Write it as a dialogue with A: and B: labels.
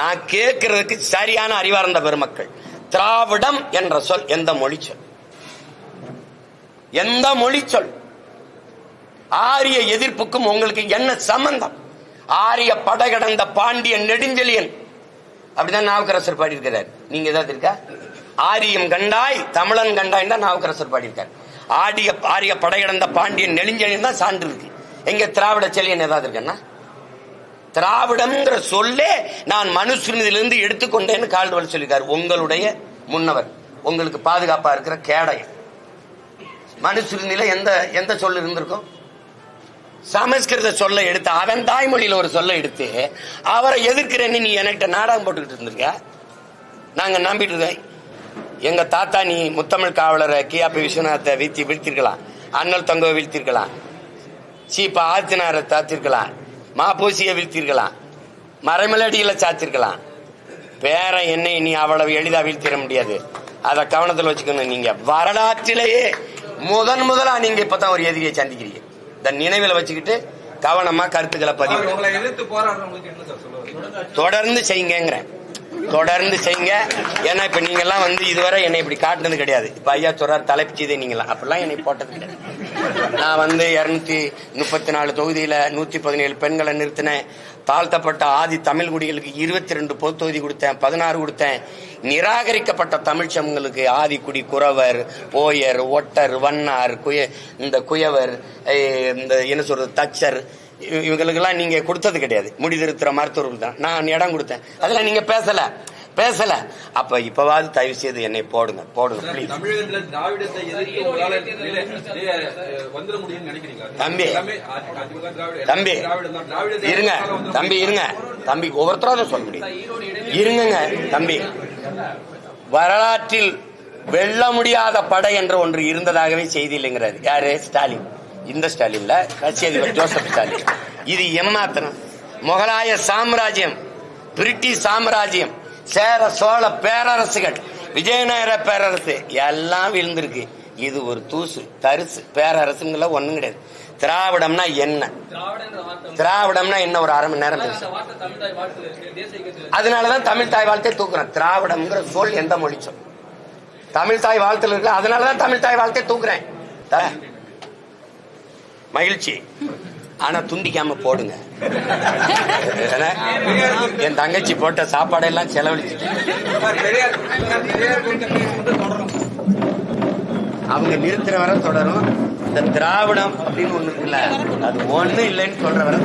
A: நான் கேட்கறதுக்கு சரியான அறிவார்ந்த பெருமக்கள், திராவிடம் என்ற சொல் எந்த மொழி சொல்? எந்த மொழி சொல்? ஆரிய எதிர்ப்புக்கும் உங்களுக்கு என்ன சம்பந்தம்? ஆரிய படகடந்த பாண்டியன் நெடுஞ்செழியன் அப்படிதான் நாவுக்கரசர் பாடியிருக்கிறார். நீங்க ஏதாவது இருக்கா? ஆரியம் கண்டாய் தமிழன் கண்டாய் தான் நாவுக்கரசர் பாடியிருக்கார். ஆரிய படையடந்த பாண்டியன் நெடுஞ்செழியன் தான் சான்று இருக்கு. எங்க திராவிட செழியன் ஏதாவது இருக்குன்னா? திராவிடம்ங்கிற சொல்லே நான் மனுஸ்மிருதியிலிருந்து எடுத்துக்கொண்டேன்னு கால்டுவல் சொல்லியிருக்காரு. உங்களுடைய முன்னவர், உங்களுக்கு பாதுகாப்பா இருக்கிற கேடயம். மனுஸ்மிருதியில எந்த சொல் இருந்திருக்கும்? சமஸ்கிருத சொல்ல எடுத்து, அவன் தாய்மொழியில ஒரு சொல்ல எடுத்து அவரை எதிர்க்கிறேன்னு நீ என்கிட்ட நாடகம் போட்டுக்கிட்டு இருந்திருக்க. நாங்க நம்பிட்டு இருக்கோம். எங்க தாத்தா நீ முத்தமிழ் காவலரை கியாபி விஸ்வநாத்தை வீழ்த்திருக்கலாம், அண்ணல் தொங்கவை வீழ்த்திருக்கலாம், சீப்பா ஆத்தினாரை தாத்திருக்கலாம், மாப்பூசியை வீழ்த்திருக்கலாம், மறைமலடியில சாத்திருக்கலாம். பேர என்னை நீ அவ்வளவு எளிதா வீழ்த்திட முடியாது. அத கவனத்தில் வச்சுக்கணும். நீங்க வரலாற்றிலேயே முதலா நீங்க இப்பதான் ஒரு எதிரியை சந்திக்கிறீங்க. இந்த நினைவில் வச்சுக்கிட்டு கவனமா கருத்துக்களை பதிவு தொடர்ந்து செய்யுங்கிறேன். தொடர்ந்து செய்யுங்க. ஏன்னா இப்ப நீங்க எல்லாம் இதுவரை என்னை இப்படி காட்டினது கிடையாது. இப்ப ஐயா சொல்றாரு தலைப்பு செய்தே நீங்களா, அப்படிலாம் என்னை போட்டது கிடையாது. நான் 234 தொகுதியில 117 பெண்களை நிறுத்தினேன். தாழ்த்தப்பட்ட ஆதி தமிழ் குடிகளுக்கு 22 பொது தொகுதி கொடுத்தேன், 16 கொடுத்தேன். நிராகரிக்கப்பட்ட தமிழ் சமூகங்களுக்கு ஆதிக்குடி, குறவர், போயர், ஒட்டர், வண்ணார், இந்த குயவர், இந்த என்ன சொல்றது தச்சர், இவங்களுக்கெல்லாம் நீங்க கொடுத்தது கிடையாது. முடிதிருத்துற மருத்துவர்கள் தான் நான் இடம் கொடுத்தேன். அதெல்லாம் நீங்க பேசல. அப்ப இப்பவாது தயவு செய்து என்னை போடுங்க ப்ளீஸ். தம்பி ஒவ்வொருத்தரும் சொல்ல முடியும். இருங்க தம்பி. வரலாற்றில் வெல்ல முடியாத படை என்ற ஒன்று இருந்ததாகவே செய்தி இல்லைங்கிறாரு. யாரு? ஸ்டாலின். இந்த ஸ்டாலின்ல ரஷ்ய அதிபர் ஜோசப் ஸ்டாலின். இது ஏமாத்தனம். முகலாய சாம்ராஜ்யம், பிரிட்டிஷ் சாம்ராஜ்யம், சேர சோழ பேரரசுகள், விஜயநகர பேரரசு எல்லாம் விழுந்திருக்கு. இது ஒரு தூசு தரிசு. பேரரசுங்கள ஒண்ணும் கிடையாது. திராவிடம்னா என்ன? திராவிடம்னா என்ன? ஒரு அரை மணி நேரம் பேச. அதனாலதான் தமிழ் தாய் வாழ்த்தை தூக்குறேன். திராவிடம்ங்கிற சொல் எந்த மொழி சொல்? தமிழ் தாய் வாழ்த்துல இருக்கு. அதனாலதான் தமிழ் தாய் வாழ்த்தை தூக்குறேன். மகிழ்ச்சி. ஆனா துண்டிக்காம போடுங்க. என் தங்கச்சி போட்ட சாப்பாடெல்லாம் செலவழிச்சு அவங்க நிறுத்துற வரை தொடரும். இந்த திராவிடம் அப்படின்னு ஒண்ணு இருக்குல்ல, அது ஒண்ணு இல்லைன்னு சொல்ற வரை